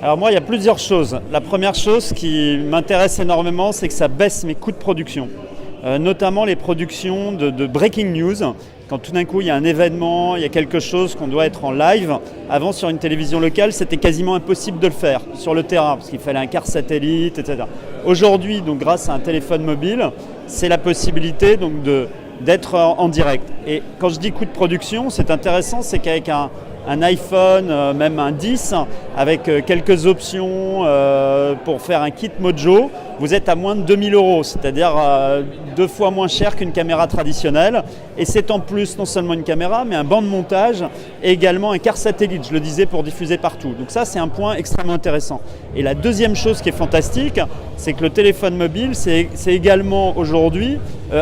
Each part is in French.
Alors moi, il y a plusieurs choses. La première chose qui m'intéresse énormément, c'est que ça baisse mes coûts de production. Notamment les productions de breaking news. Quand tout d'un coup, il y a un événement, il y a quelque chose qu'on doit être en live. Avant, sur une télévision locale, c'était quasiment impossible de le faire sur le terrain, parce qu'il fallait un quart satellite, etc. Aujourd'hui, donc, grâce à un téléphone mobile, c'est la possibilité donc, d'être en direct. Et quand je dis coût de production, c'est intéressant, c'est qu'avec un iPhone, même un 10, avec quelques options pour faire un kit Mojo, vous êtes à moins de 2000 €, c'est-à-dire 2 fois moins cher qu'une caméra traditionnelle. Et c'est en plus non seulement une caméra, mais un banc de montage et également un quart satellite, je le disais, pour diffuser partout. Donc ça, c'est un point extrêmement intéressant. Et la deuxième chose qui est fantastique, c'est que le téléphone mobile, c'est également aujourd'hui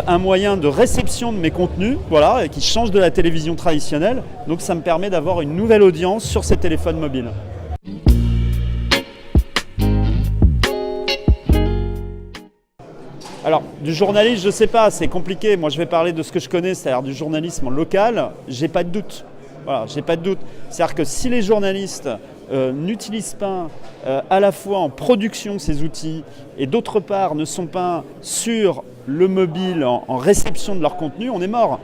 un moyen de réception de mes contenus, voilà, qui change de la télévision traditionnelle. Donc ça me permet d'avoir une nouvelle audience sur ces téléphones mobiles. Alors, du journalisme, je ne sais pas, c'est compliqué. Moi, je vais parler de ce que je connais, c'est-à-dire du journalisme en local. J'ai pas de doute. Voilà, j'ai pas de doute. C'est-à-dire que si les journalistes n'utilisent pas à la fois en production ces outils et d'autre part ne sont pas sur le mobile en réception de leur contenu, on est mort.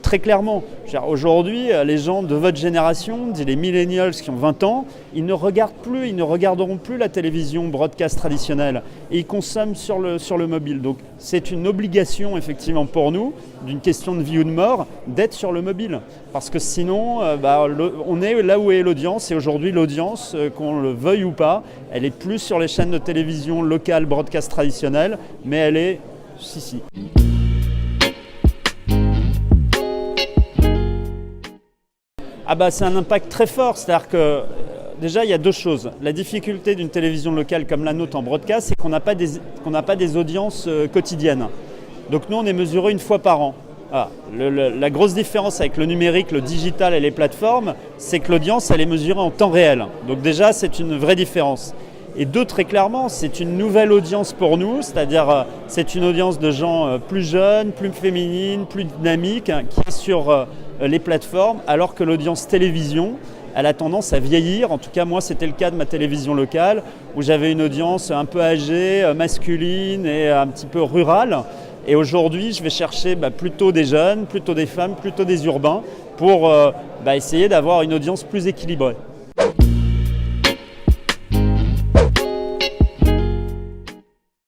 Très clairement. Aujourd'hui, les gens de votre génération, les millennials qui ont 20 ans, ils ne regarderont plus la télévision broadcast traditionnelle et ils consomment sur le mobile. Donc c'est une obligation effectivement pour nous, d'une question de vie ou de mort, d'être sur le mobile. Parce que sinon, on est là où est l'audience et aujourd'hui l'audience, qu'on le veuille ou pas, elle est plus sur les chaînes de télévision locales broadcast traditionnelles, mais elle est si. C'est un impact très fort, c'est-à-dire que déjà il y a deux choses. La difficulté d'une télévision locale comme la nôtre en broadcast, c'est qu'on n'a pas des audiences quotidiennes. Donc nous on est mesuré une fois par an. Voilà. La grosse différence avec le numérique, le digital et les plateformes, c'est que l'audience elle est mesurée en temps réel. Donc déjà c'est une vraie différence. Et deux, très clairement, c'est une nouvelle audience pour nous, c'est-à-dire c'est une audience de gens plus jeunes, plus féminines, plus dynamiques, qui est sur les plateformes, alors que l'audience télévision, elle a tendance à vieillir. En tout cas, moi, c'était le cas de ma télévision locale, où j'avais une audience un peu âgée, masculine et un petit peu rurale. Et aujourd'hui, je vais chercher plutôt des jeunes, plutôt des femmes, plutôt des urbains, pour essayer d'avoir une audience plus équilibrée.